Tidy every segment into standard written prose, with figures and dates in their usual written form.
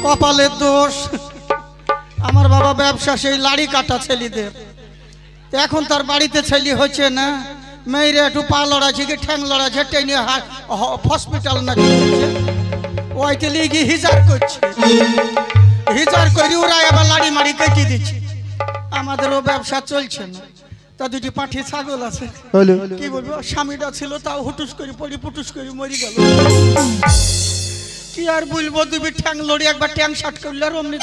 কপালের দোষ, আমার বাবা ব্যবসা সেই লাড়ি কাটা ছেলেদের। এখন তার বাড়িতে ছেলে হচ্ছে না, মেয়েরা একটু পা লড়াচ্ছে কি ঠ্যাং লড়াচ্ছে, টেনে হসপিটাল নাকি হচ্ছে, ওইতে লিখে হিজার করছে, হিজার করে ওরা আবার লাড়ি মাড়ি কেটে দিচ্ছে। আমাদেরও ব্যবসা চলছে না। তা দুটি পাঠি ছাগল আছে, কি বলবো, স্বামীটা ছিল তাও হুটুস করে পড়ি পুটুস করে মরি গেল। কি আর বলবো, দুবি ঠ্যাং লড়ি একবার ট্যাং শাট করলে আর অমনি।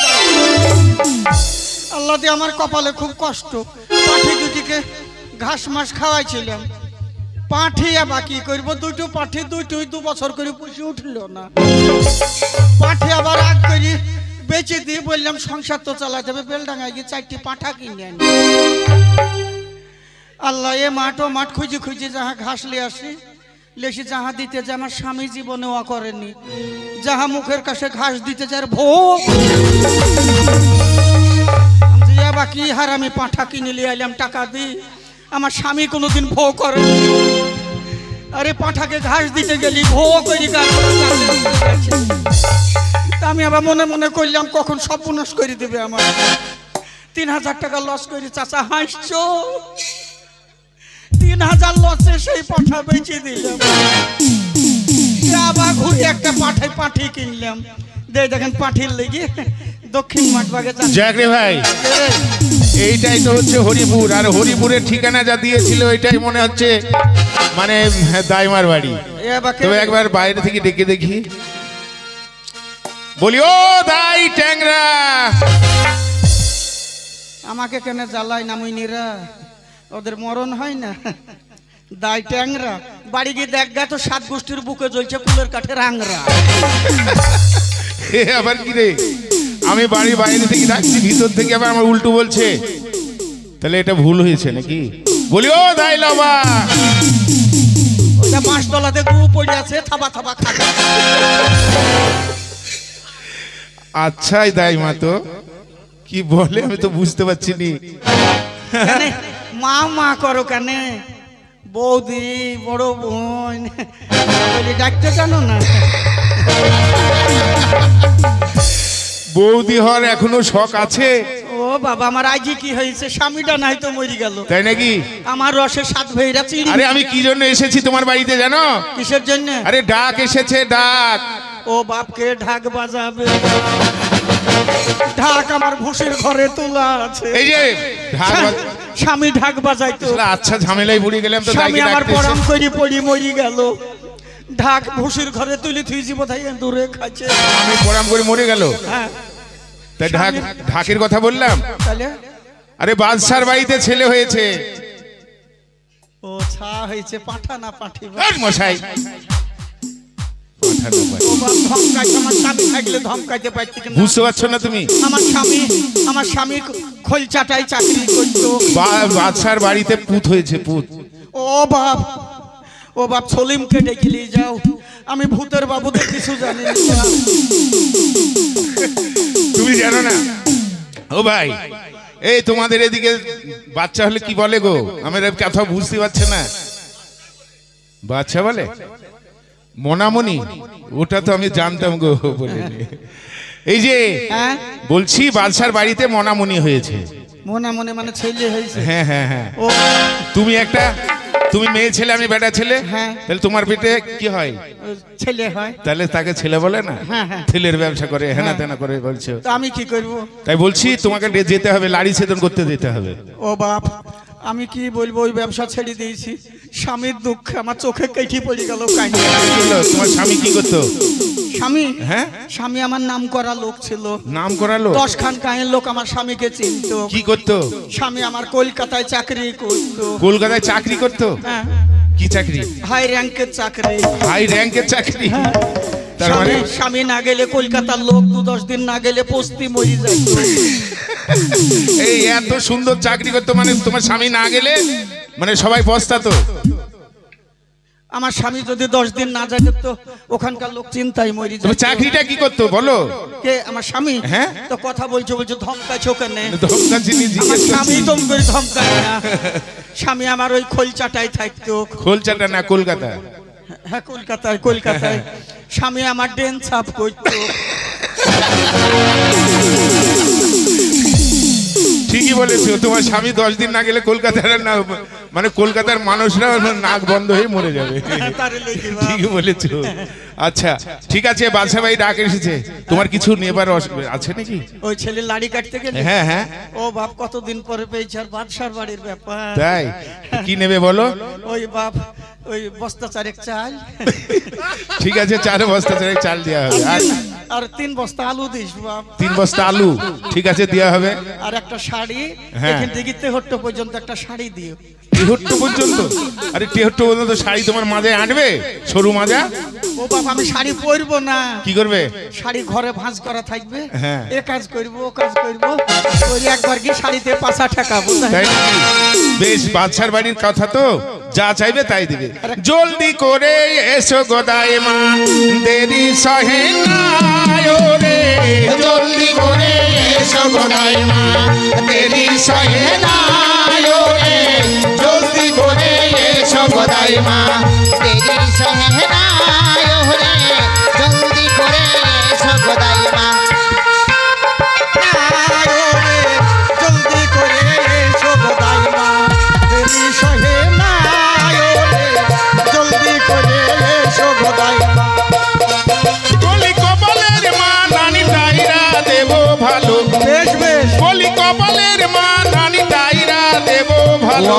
আল্লাহ দিয়ে আমার কপালে খুব কষ্ট। পাঠি দুটিকে ঘাস মাস খাওয়াইছিলাম, পাঠি আবার কি করবো, দুটো পাঠি দুটোই 2 বছর করে পুষে উঠল না। পাঠি আবার রাগ করি বেঁচে দিয়ে বললাম সংসার তো চালাতে হবে, বেলডাঙ্গায় গিয়ে 4টি পাঠা কিনে আনি। আল্লাহ এ মাঠ ও মাঠ খুঁজে খুঁজে যাহা ঘাস লিয়ে আসি, লেসি যাহা দিতে যে আমার স্বামী জীবনে ও করেনি, যাহা মুখের কাছে ঘাস দিতে যার ভোগ বা কি হার আমি পাঠা কিনে নিয়ে আইলাম টাকা দিই, আমার স্বামী কোনোদিন ভোগ করেনি। আরে পাঠাকে ঘাস দিতে গেলি ভোগ করি, আমি আবার মনে মনে করলাম কখন সব পুনশ করে দেবে আমার। 3000 টাকা লস করি। চাচা হাসছো, 3000 লসে সেই পাঠা বেঁচে দিলাম। আবার ঘুরে একটা পাঠি কিনলাম, দেখেন পাঠির লেগে দক্ষিণ মাঠবাগে। জাগরে ভাই, এইটাই তো হচ্ছে হরিপুর, আর হরিপুরের ঠিকানা যা দিয়েছিল এটাই মনে হচ্ছে মানে দাইমার বাড়ি। তবে একবার বাইরে থেকে ডেকে দেখি, বলি ও দাই ট্যাংরা, আমাকে কেন জ্বালায় নামুইনিরা, ওদের মরণ হয় না। দাই ট্যাংরা বাড়ি গিয়ে দেখ গে তো 7 গোষ্ঠীর বুকে জ্বলছে কুলের কাঠের আংরা। আবার কি রে, আমি বাড়ি বাইরে থেকে ডাকছি, ভিতর থেকে আবার আমার উল্টো বলছে, তাহলে এটা ভুল হয়েছে নাকি? বলি ও দাই লাবা, ওটা 5 তলাতে গু পড়ে আছে, থাবা থাবা খাটা। আচ্ছাই দাই মা তো কি বলে আমি তো বুঝতে পারছি নি। মা মা করো কেন, বৌদি বড় বোন ডাকতে জানো না? বৌদি হওয়ার এখনো শখ আছে? ও বাবা, আমার আজই কি হয়েছে, স্বামীটা নাই তো মরে গেল। তাই নাকি? আমার রসে 7 ভেড়া চিড়ি। আরে আমি কি জন্য এসেছি তোমার বাড়িতে জানো? কিসের জন্য? আরে ডাক এসেছে, ডাক। ও বাপকে ঢাক বাজাবে, ঢাক আমার ভুষির ঘরে তোলা আছে। এই যে ঢাক স্বামী ঢাক বাজাইতো। আচ্ছা ঝামেলায় পড়ে গেলাম তো, স্বামী আমার পরাম করে পড়ি মরি গেল, ঢাক ভুষির ঘরে তুলি থুইছি বোধহয় দূরে খাচ্ছে। আমি পরাম করে মরে গেল? হ্যাঁ। তাই ঢাকের কথা বললাম। তাহলে আরে বাদশার বাড়িতে ছেলে হয়েছে। ও ছা হয়েছে, পাঠা না পাঠি মশাই? বুঝতে পারছো না তুমি? আমার স্বামী খোল চাটাই চাকরি করতো, বাদশার বাড়িতে পুত হয়েছে, পুত। ও বাপ সলিমকে ডেকে নিয়ে যাও, আমি ভূতের বাবুদের কিছু জানি না। তুমি জানো না? ও ভাই, এই তোমাদের এদিকে বাচ্চা হলে কি বলে গো? আমার কথা বুঝতে পারছে না। বাচ্চা বলে মনামনি, ওটা তো আমি জানতাম গো বলে। এই যে বলছি বাদশার বাড়িতে মনামনি হয়েছে। মনামনি মানে ছেলে হয়েছে? হ্যাঁ হ্যাঁ হ্যাঁ। তুমি মেয়ে ছেলে, আমি বেটা ছেলে, তাহলে তোমার পেটে কি হয়? ছেলে হয়। তাহলে তাকে ছেলে বলে না? ছেলের ব্যবসা করে, হেনা তেনা করে বলছো। আমি কি করব? তাই বলছি তোমাকে যেতে হবে, লাড়ি ছেদন করতে যেতে হবে। ও বাপ, আমি কি বলবো, ওই ব্যবসা ছেড়ে দিয়েছি। স্বামীর দুঃখে আমার চোখে কেটে পড়ে গেল। তোমার স্বামী কি করতো? স্বামী? হ্যাঁ, স্বামী আমার নাম করা লোক ছিল। নাম করা লোক? 10 খান গাঁয়ের লোক আমার স্বামীকে চিনতো। কি করতো? স্বামী আমার কলকাতায় চাকরি করতো। কলকাতায় চাকরি করতো? হ্যাঁ। কি চাকরি? হাই র্যাঙ্কের চাকরি। হাই র্যাঙ্কের চাকরি? তার মানে স্বামী না গেলে কলকাতার লোক 2-10 দিন না গেলে পস্তি মরি যায়। এই এত সুন্দর চাকরি করতো, মানে তোমার স্বামী না গেলে মানে সবাই পস্তাতো? আমার স্বামী যদি 10 দিন না যায় তো ওখানকার লোক চিন্তায় মরি যায়। চাকরিটা কি করতো বলো? কে? আমার স্বামী? হ্যাঁ। তো কথা বলছো ধমকাছো কেন? ধমকাছিনি, জিজ্ঞেস করছি। স্বামী দম করে ধমকায় না। স্বামী আমার ওই খোলচাটায় থাকতো। খোলচাটা না কলকাতা? হ্যাঁ কলকাতায় কলকাতায় স্বামী আমার ডেন ছাপ করতো। ঠিকই বলেছো, তোমার স্বামী 10 দিন না গেলে কলকাতার না মানে কলকাতার মানুষরা নাক বন্ধ হয়ে মরে যাবে। ঠিকই বলেছো। আচ্ছা ঠিক আছে, বাদশা ভাই ডাক এসেছে, তোমার কিছু নেবার আছে নাকি? ওই ছেলে লাড়ি কাটতে গেলে। হ্যাঁ হ্যাঁ। ও বাপ কতদিন পরে পেয়েছে, আর বাদশার বাড়ির ব্যাপার। তাই কি নেবে বলো? ওই বাপ ওই বস্তা চারেক চাল। ঠিক আছে 4 বস্তা চারেক চাল দেওয়া হবে। আর 3 বস্তা আলু দিস বাপ। 3 বস্তা আলু ঠিক আছে দেওয়া হবে। আর একটা শাড়ি, হ্যাঁ। এখান থেকে তেহট্ট পর্যন্ত একটা শাড়ি দিও। তেহট্ট পর্যন্ত? আরে তেহট্ট পর্যন্ত শাড়ি তোমার মাঝে আঁটবে? সরু মাজা? ও বাপ আমি শাড়ি পরবো না। কি করবে? শাড়ি ঘরে ভাঁজ করা থাকবে। হ্যাঁ। এ কাজ করবো ও কাজ করবো, ওই একবার কি শাড়িতে পাছা ঠেকাবো। তাই নাকি? বেশ, বাদশার বাড়ির কথা তো, যা চাইবে তাই দিবে। জলদি করে এসো গোদাই মা, দেরি সহে না রে। জলদি করে এসো গোদাই মা, দেরি সহে না রে। জলদি করে এসো গোদাই মা, দেরি সহে না রে, জলদি করে এসো গোদাই মা। জলদি করে এসো গোদাই মা, দেরি সহে না রে। জলদি করে এসো গোদাই মা। বলি কপালের মা নানি তাইরা দেব ভালো। বেশ বেশ। বলি কপালের মা নানি তাইরা দেব ভালো।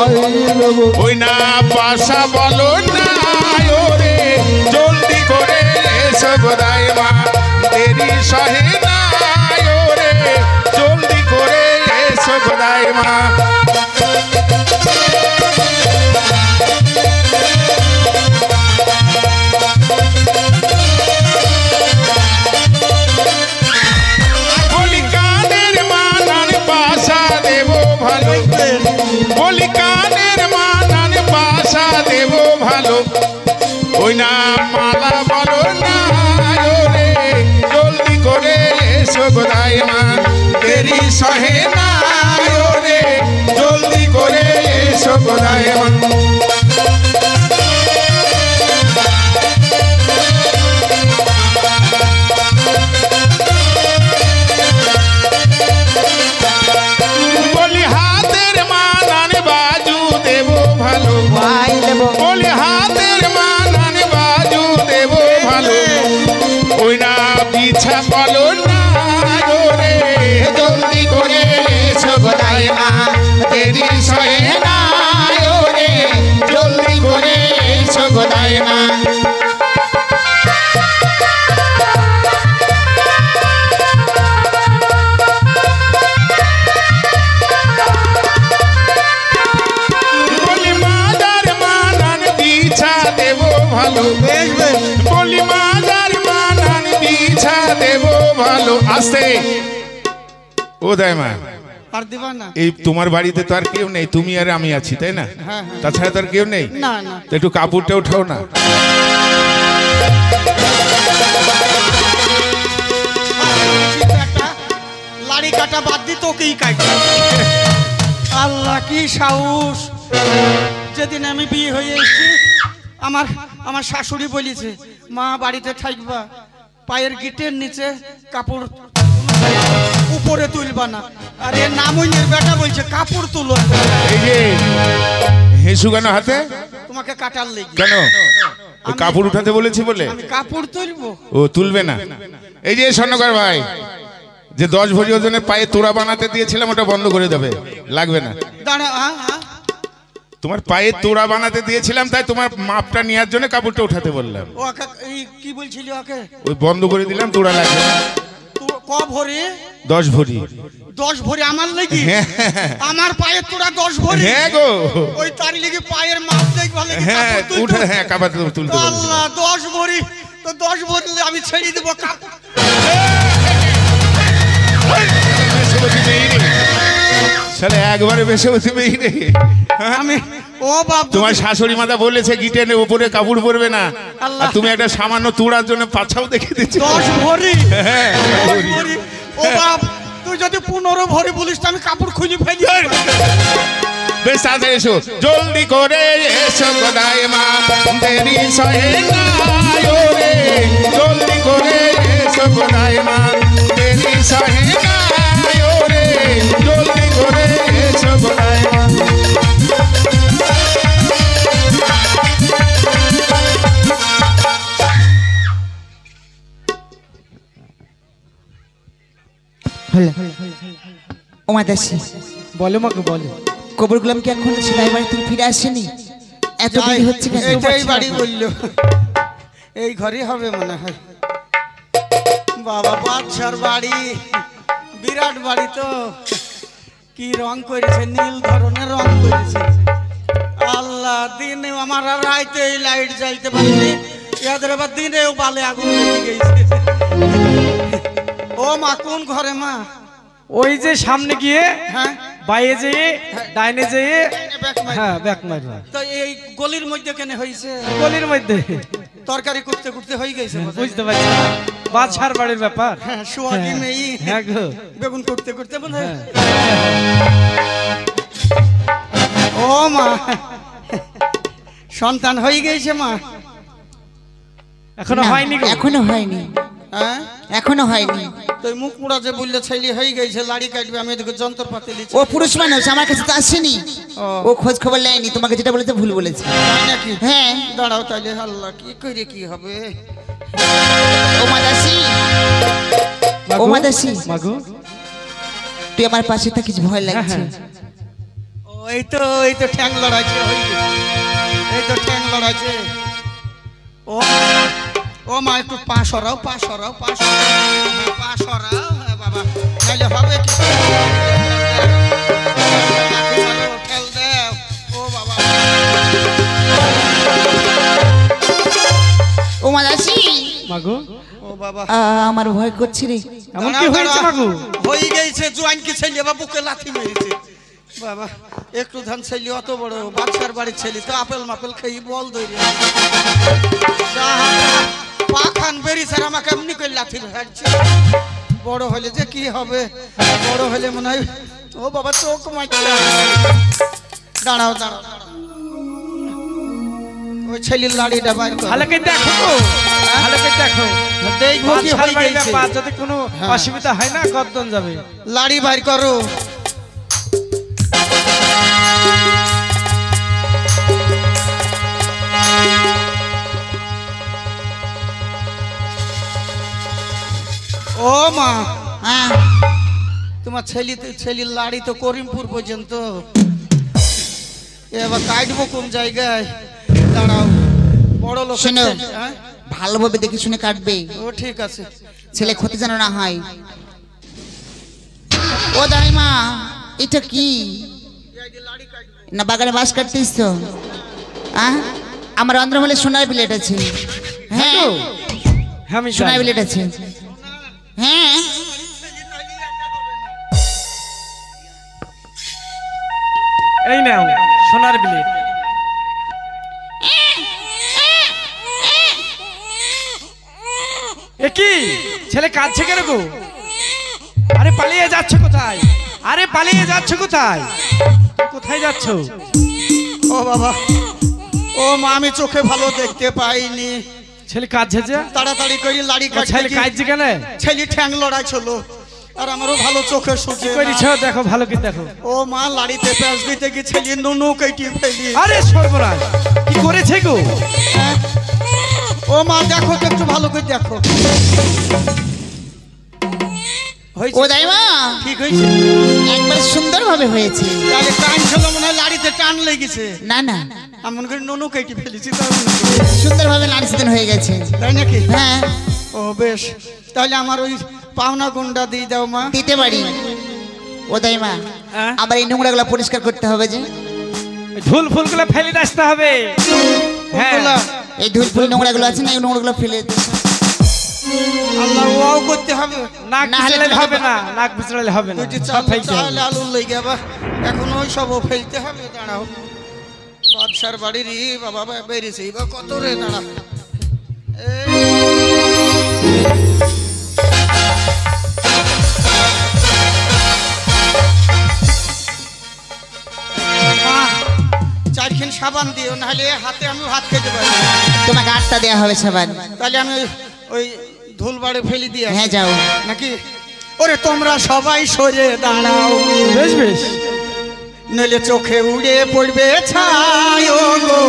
ওই না পাশা বলো না রে। জলদি করে এসো গোদাই মা, দেরি সহে না রে। জলদি করে এসো গোদাই মা। বলি কানের মা নানি পাশা দেব ভালো। বলি কানের মা নানি পাশা দেব ভালো। ওই না মালা বলো না রে। জলদি করে এসো গোদাই মা, দেরি সহে না রে। জলদি করে এসো গোদাই মা। বলি হাতের মা নানি বাজু দেব ভালো। ভাই দেবো বলি হাতের মা নানি বাজু দেব ভালো। ওই না পিছা বলো না রে। জলদি করে এসো গোদাই মা, দেরি সহে না রে। জলদি করে এসো গোদাই মা। বলি মাদার মা নানি পিছা দেব ভালো। বেশ বেশ। বলি মাদার মা নানি পিছা দেব ভালো। আস্তে ও দেয় মা, আর দিবা না? এই তোমার বাড়িতে তো আর কেউ নেই, তুমি আর আমি আছি তাই না? হ্যাঁ, হ্যাঁ। তাছাড়া তো আর কেউ নেই। না না। তো একটু কাপড়টা উঠাও না। একটা লাড়ি কাটা বাদ দি তোকেই কাটবে। আল্লাহ কি সাহস! যেদিন আমি বিয়ে হয়ে এসেছি আমার আমার শাশুড়ি বলেছে, মা বাড়িতে থাকবা, পায়ের গিটের নিচে কাপড় উপরে তুলবা না। আর এর নামইনের বেটা বলছে কাপড় তুলো। এই যে হেসু কেন হাতে? তোমাকে কাটার লেগে। কেন? ওই কাপড় উঠাতে বলেছি বলে? আমি কাপড় তুলবো? ও তুলবে না। এই যে স্বর্ণকার ভাই, যে 10 ভরি ওজনের পায়ে তোড়া বানাতে দিয়েছিলাম ওটা বন্ধ করে দেবে, লাগবে না। দাঁড়া, তোমার পায়ে তোড়া বানাতে দিয়েছিলাম, তাই তোমার মাপটা নেওয়ার জন্য কাপড়টা উঠাতে বললাম। ও এই কি বলছিলি ওকে? ওই বন্ধ করে দিলাম, তোড়া লাগবে না। ক ভরি? 10 ভরি। 10 ভরি আমার লাগি? হ্যাঁ। আমার পায়ের তোরা 10 ভরি? হ্যাঁ গো। ওই তারি লাগি পায়ের মাপ দেখবা লাগি। হ্যাঁ উঠে, হ্যাঁ কাপড় তুলতে বলবো। আল্লাহ 10 ভরি তো 10 ভরি আমি ছেড়ে দেব কাপড়। শালা একবারে বেশি হতেই রে। আমি ও বাপ, তোমার শাশুড়ি মাতা বলেছে গিটের উপরে কাপড় পরবে না, আল্লাহ। আর তুমি একটা সামান্য তোড়ার জন্য পাছাও দেখে দিচ্ছ। 10 ভরি? হ্যাঁ 10 ভরি। ও বাপ, তুই যদি 15 ভরি বলিস তো আমি কাপড় খুলে ফেলি। বেশ তাড়াতাড়ি এসো, জলদি করে এসো গোদাই মা, দেরি সহে না ওরে, জলদি করে এসো গোদাই মা, দেরি সহে না ওরে, জলদি করে এসো গোদাই মা। ওমা দাসী, বলো মাকে বলো। কবর গুলাম কি এখন সেলাই বাড়ি থেকে ফিরে আসেনি? এত দেরি হচ্ছে কেন? এইটাই বাড়ি বললো, এই ঘরই হবে মনে হয়। বাবা বাদশার বাড়ি, বিরাট বাড়ি তো, কি রং করেছে, নীল ধরনের রং করেছে। আল্লাহ, দিনে আমার আর রাইতে এই লাইট জ্বালতে পারিনি, এদের আবার দিনেও বালে আগুন লেগে গেছে। ও মা, কোন ঘরে মা? ওই যে সামনে গিয়ে, হ্যাঁ, বাইরে যেয়ে, ডাইনে যেয়ে, ব্যাক মার। হ্যাঁ ব্যাক মারবা। তো এই গলির মধ্যে কেন হয়েছে? গলির মধ্যে তরকারি করতে করতে হয়ে গেছে বোধহয়। বুঝতে পারছি না, বাদশার বাড়ির ব্যাপার। হ্যাঁ, সোয়াগি মেয়ে হ্যাঁ গো, বেগুন করতে করতে মনে হয়। হ্যাঁ। ও মা, সন্তান হয়ে গেছে মা? এখনো না, হয়নি গো। এখনো হয়নি, হ্যাঁ, এখনো হয়নি। তো মুখ মুড়া যে বললে ছেলে হয়ে গেছে, লাড়ি কাটবে, আমি এদিকে যন্ত্রপাতি লিখছি। ও পুরুষ মানুষ, আমার কাছে তো আসেনি, ও। ও খোঁজ খবর নেয়নি। তোমাকে যেটা বলেছে ভুল বলেছে। তাই নাকি? হ্যাঁ। দাঁড়াও তাইলে, আল্লাহ কি করে কি হবে। ওমা দাসী, ও মাদাসী, মাগো, তুই আমার পাশে থাকিস, ভয় লাগছে। হ্যাঁ। ও এই তো ঠ্যাং লড়াইছে হয়ে গেছে, এই তো ঠ্যাং লড়াইছে। ও ও মা, একটু পা সরাও, পা সরাও, পা সরাও, হ্যাঁ, পা সরাও। হ্যাঁ বাবা, তাইলে হবে কি? লাঠি মারো, ঠেল দাও। ও বাবা, ও মাদাসী, মাগো, ও বাবা, আমার ভয় করছে রে। এমন কি হয়েছে মাগো? হয়ে গেছে, জোয়ান কি ছেলে বা বুকে লাথি মেরেছে। বাবা, একটু ধান ছেলে, অত বড় বাদশার বাড়ির ছেলে তো আপেল মাপেল খেয়ে বল ধরে পাখান বেরিয়েছে, আমাকে এমনি করে লাথি ভাড়ছে। বড় হলে যে কি হবে, বড় হলে মনে হয়। ও বাবা, চোখ মারছে। দাঁড়াও দাঁড়াও দাঁড়াও, ওই ছেলের লাড়িটা বাইর করো। হালকে দেখো গো, হালকে দেখো। দেখবো কি বাদশার হয়ে বাড়ির গেছে। ব্যাপার, যদি কোনো হ্যাঁ। অসুবিধা হয় না, গর্দন যাবে। লাড়ি বাইর করো। ও মা, হ্যাঁ, তোমার ছেলির লাড়ি তো করিমপুর পর্যন্ত, এবার কাটবো কোন জায়গায়? দাঁড়াও, বড় লোক। শোনো, হ্যাঁ, ভালোভাবে দেখে শুনে কাটবে, ও ঠিক আছে। ছেলে ক্ষতি যেন না হয়। ও দাইমা, এটা কি? না বাগানে বাস কাটতিস তো? আমার অন্ধ্রমলে সোনার বিলেট আছে। হ্যাঁ, হ্যাঁ আমি সোনার জানি। বিলেট আছে। হ্যাঁ, এই নাও সোনার বিলেট। এ কি ছেলে কাঁদছে কেন গো? আরে পালিয়ে যাচ্ছ কোথায়? আরে পালিয়ে যাচ্ছ কোথায়? কোথায় যাচ্ছ? ও বাবা, ও মা, আমি চোখে ভালো দেখতে পাইনি। ছেলে কাঁদছে যে? তাড়াতাড়ি করে লাড়ি ও ছেলে কাটতে কাঁদছে কেন? ছেলে ঠ্যাং লড়াই ছিল, আর আমারও ভালো চোখে সুচে করিছ দেখো, ভালো কি দেখো। ও মা, লাড়িতে প্যাঁচ দিতে গিয়ে ছেলে নুনু কেটে ফেলি। আরে সর্বনাশ, কি করেছে গো? হ্যাঁ? ও মা, দেখো তো, একটু ভালো করে দেখো। হয়েছে? ও দাইমা, ঠিক হয়েছে? একবার সুন্দরভাবে হয়েছে। তাহলে টান ছিল মনে হয়, লাড়িতে টান লেগেছে। না না, আমি মনে করি নুনু কেটে ফেলেছি, তাই সুন্দরভাবে লাঞ্চদিন হয়ে গেছে। তাই নাকি? হ্যাঁ, ও বেশ, তাহলে আমার ওই পাওনা গুন্ডা দিয়ে দাও মা। দিতে পারি। ও দাইমা, হ্যাঁ? আবার এই নোংরাগুলো পরিষ্কার করতে হবে যে। ঝুল ফুলগুলো ফেলে আসতে হবে। হ্যাঁ, কোনগুলা? এই ধুল ফুল নোংরাগুলো আছে না, এই নোংরাগুলো ফেলে দিতে। আল্লাহ, ওয়াও করতে হবে। নাক না হলে বিচড়ালে হবে না, নাক বিচড়ালে হবে না, দুইটি সব চাল ফেলতে হবে। চাল আলুর লেগে আবার এখন ওই সব ফেলতে হবে। দাঁড়াও, বাদশার বাড়ির বাবা বেরিয়েছে, এবার কত রে, দাঁড়া। সাবান দিও, নাহলে এ হাতে আমি ভাত খেতে পারি না। তোমাকে 8টা দেওয়া হবে সাবান। তাহলে আমি ওই ধুল বাড়ি ফেলি দিয়ে হ্যাঁ যাও। নাকি? ওরে তোমরা সবাই সরে দাঁড়াও, বেশ বেশ। নইলে চোখে উড়ে পড়বে ছাই ও গো।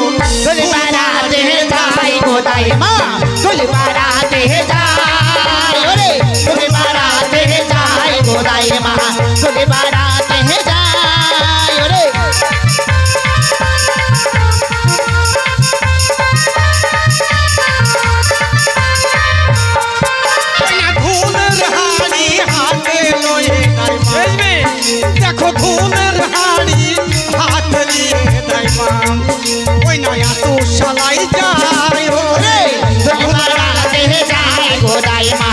চলে বাড়াতে যাই গো দাই মা, চলে বাড়াতে যাই, ওরে চলে বাড়াতে যাই গো দাই মা, চলে বাড়াতে যাই, ওরে ধুলের হাড়ি হাতে লয়ে দাই মা। বেশ বেশ। দেখো ধুলের হাড়ি হাতে নিয়ে দাই মা। ওই নয়া তো শালাই যায় ও রে। চলে বাড়াতে যাই গো দাই মা,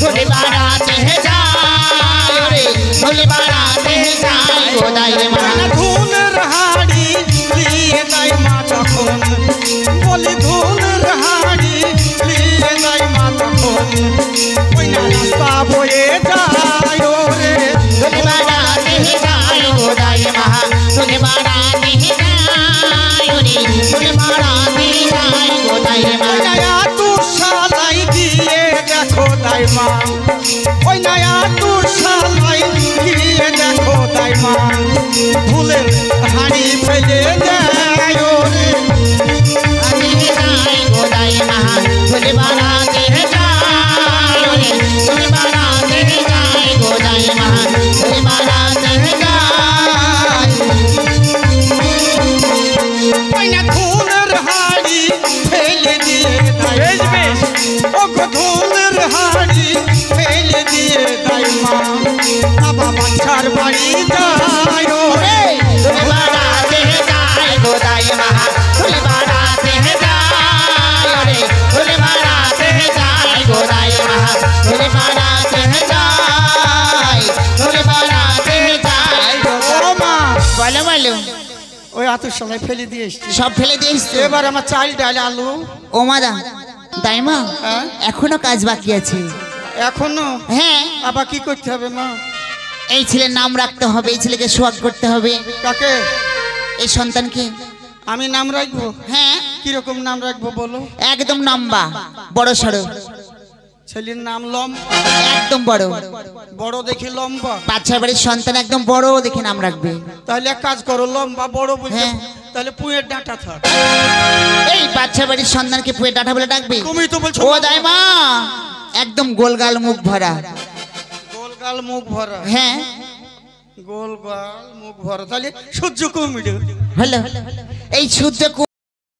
চলে বাড়াতে যাই, ওরে চলে বাড়াতে যাই গো দাই মা। ধুলের হাড়ি নিয়ে দাই মা তখন, বলি ধুলের হাড়ি নিয়ে দাই মা তখন। ওই না রাস্তা বয়ে যায় ও রে। চলে বাড়াতে যাই গো দাই মা, চলে বাড়াতে যাই, ওরে চলে বাড়াতে যাই গো দাই মা। নয়া তোর শালাই দিয়ে দেখো দাই মা, ওই নয়া তোর শালাই দিয়ে দেখো দাই মা। ভুলের হাড়ি ফেলে দেয় ও রে। বাড়াতে যাই গো দাই মা, চলে বাড়াতে যাই, ওরে চলে বাড়াতে যাই গো দাই মা, চলে বাড়াতে যাই। ওই না ধুলের হাড়ি ফেলে দিয়ে দাই বেশ মা। বেশ। ও গো ধুলের হাড়ি ফেলে দিয়ে দাই মা। বাবা বাচ্চার বাড়ি যায় ও রে। চলে বাড়াতে যাই গো দাই মা, চলে বাড়াতে যাই, ওরে চলে বাড়াতে যাই গো দাই মা, চলে বাড়াতে যাই, চলে বাড়াতে যাই গো। ও মা, বলো বলো, ওই আতুর সবাই ফেলে দিয়ে এসছি। সব ফেলে দিয়েছ তো? এবার আমার চাল ডাল আলু। ও মাদা দাই মা, হ্যাঁ? এখনো কাজ বাকি আছে। এখনো হ্যাঁ, আবার কি করতে হবে মা? এই ছেলের নাম রাখতে হবে, এই ছেলেকে সোহাগ করতে হবে, কাকে? এই সন্তানকে। আমি নাম রাখবো? হ্যাঁ, কিরকম নাম রাখবো বলো? একদম লম্বা, বড় সড়ো, ছেলের নাম লম্বা, একদম বড়, বড় দেখি লম্বা। বাচ্চার বাড়ির সন্তান একদম বড় দেখে নাম রাখবে। তাহলে এক কাজ করো, লম্বা বড় বলতে হ্যাঁ। তাহলে পুঁয়ের ডাঁটা থাক। এই বাচ্চা বাড়ির সন্তানকে পুয়ে ডাটা বলে ডাকবে? তুমি তো বলছো ও দাই মা, একদম গোলগাল মুখ ভরা। গোলগাল মুখ ভরা। হ্যাঁ, গোলগাল মুখ ভরা, তাহলে সূর্য কুমির। হলো এই সূর্য